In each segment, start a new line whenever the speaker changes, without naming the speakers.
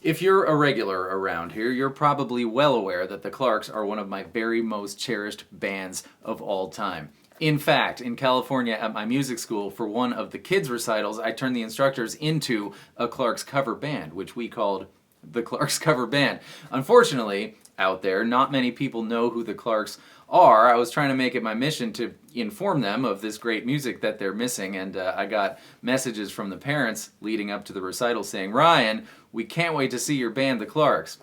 If you're a regular around here, you're probably well aware that the Clarks are one of my very most cherished bands of all time. In fact, in California at my music school, for one of the kids' recitals, I turned the instructors into a Clarks cover band, which we called the Clarks cover band. Unfortunately, out there, not many people know who the Clarks are. I was trying to make it my mission to inform them of this great music that they're missing, and I got messages from the parents leading up to the recital saying, "Ryan, we can't wait to see your band, the Clarks."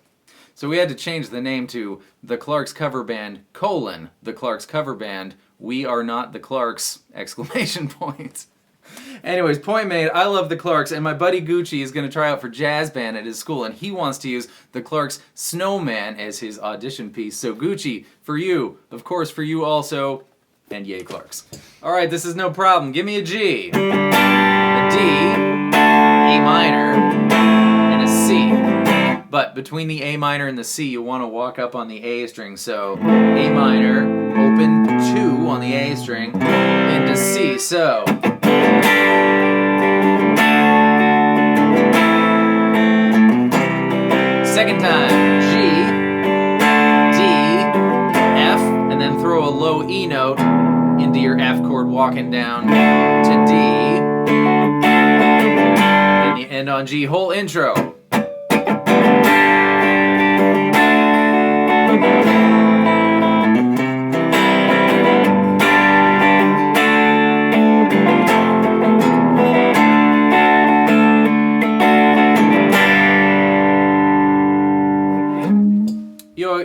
So we had to change the name to the Clarks Cover Band, the Clarks Cover Band, we are not the Clarks, exclamation points. Anyways, point made, I love the Clarks, and my buddy Gucci is going to try out for jazz band at his school, and he wants to use the Clarks' Snowman as his audition piece. So Gucci, for you, of course for you also, and yay Clarks. Alright, this is no problem. Give me a G, a D, A minor, and a C. But between the A minor and the C, you want to walk up on the A string. So A minor, open 2 on the A string, into C. So second time, G, D, F, and then throw a low E note into your F chord, walking down to D. And you end on G, whole intro.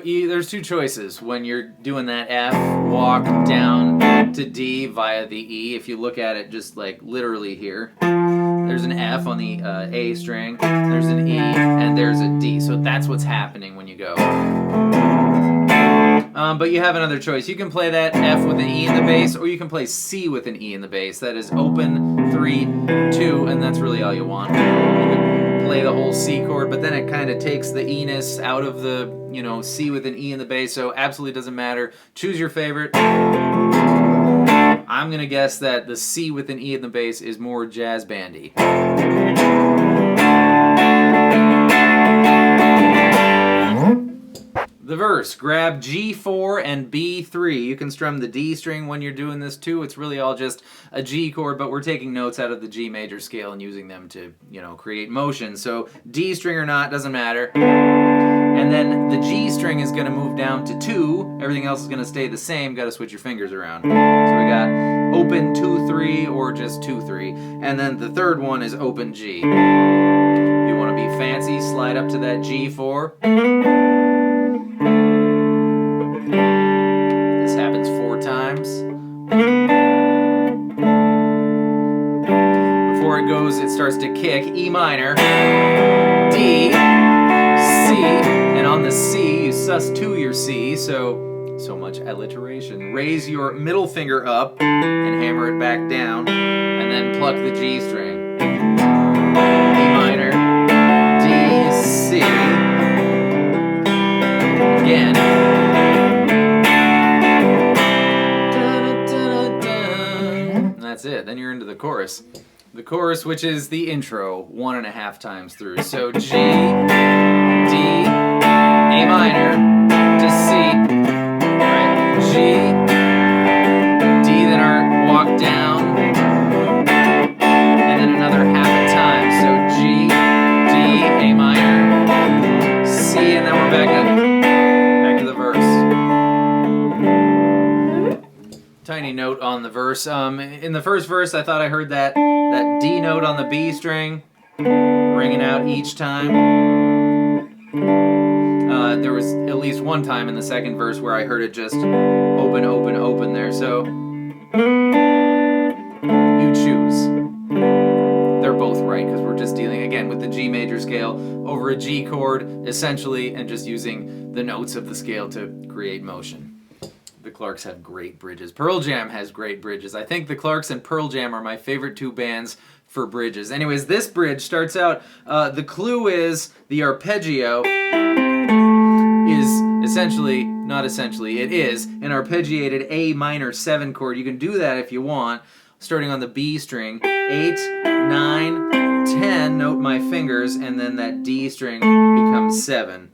There's 2 choices when you're doing that F, walk down to D via the E. If you look at it just like literally here, there's an F on the A string, there's an E, and there's a D. So that's what's happening when you go. But you have another choice. You can play that F with an E in the bass, or you can play C with an E in the bass. That is open 3, 2, and that's really all you want. You can play the whole C chord, but then it kind of takes the E-ness out of the, C with an E in the bass, so absolutely doesn't matter. Choose your favorite. I'm going to guess that the C with an E in the bass is more jazz bandy. The verse, grab G4 and B3. You can strum the D string when you're doing this too. It's really all just a G chord, but we're taking notes out of the G major scale and using them to, create motion. So D string or not, doesn't matter. And then the G string is going to move down to 2. Everything else is going to stay the same. Got to switch your fingers around. So we got open 2, 3 or just 2, 3. And then the third one is open G. If you want to be fancy, slide up to that G4. This happens 4 times. Before it goes, it starts to kick. E minor, D, C, and on the C, you sus to your C, so much alliteration. Raise your middle finger up and hammer it back down, and then pluck the G string. E minor, D, C, again. That's it. Then you're into the chorus. The chorus, which is the intro, 1.5 times through. So G, D, A minor to C, right? G, D, then our walk down, and then another half a time. So G, D, A minor, C, and then we're back to the verse. Tiny note on the verse. In the first verse, I thought I heard that D note on the B string ringing out each time. There was at least one time in the second verse where I heard it just open, open, open there. So you choose. They're both right because we're just dealing again with the G major scale over a G chord essentially, and just using the notes of the scale to create motion. The Clarks have great bridges. Pearl Jam has great bridges. I think the Clarks and Pearl Jam are my favorite 2 bands for bridges. Anyways, this bridge starts out, the clue is the arpeggio is essentially, not essentially, it is an arpeggiated A minor 7 chord. You can do that if you want, starting on the B string, 8, 9, 10, note my fingers, and then that D string becomes 7.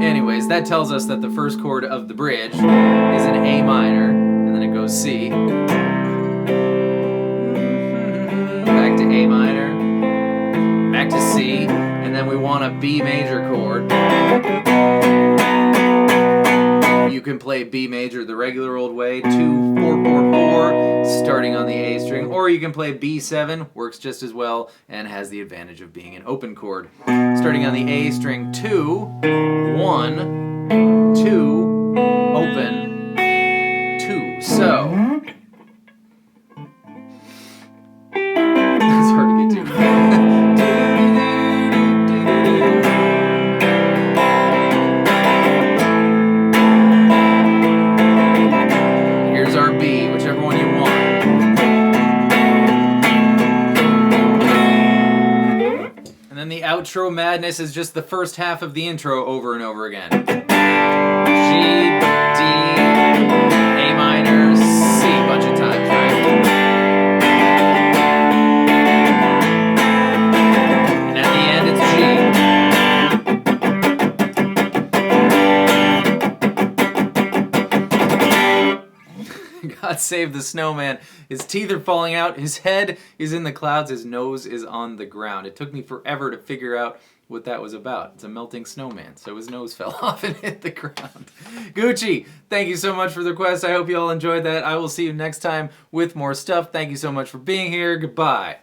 Anyways, that tells us that the first chord of the bridge is an A minor, and then it goes C. Back to A minor, back to C, and then we want a B major chord. You can play B major the regular old way, 2, 4, 4, 4, starting on the A string, or you can play B7, works just as well, and has the advantage of being an open chord. Starting on the A string, 2, 1, 2, open, 2. So, that's hard to get to. Here's our B, whichever one you want. And then the outro madness is just the first half of the intro over and over again. G, D, A minor, C, a bunch of times, right? And at the end it's G. God save the snowman. His teeth are falling out, his head is in the clouds, his nose is on the ground. It took me forever to figure out what that was about. It's a melting snowman, so his nose fell off and hit the ground. Gucci, thank you so much for the request. I hope you all enjoyed that. I will see you next time with more stuff. Thank you so much for being here. Goodbye.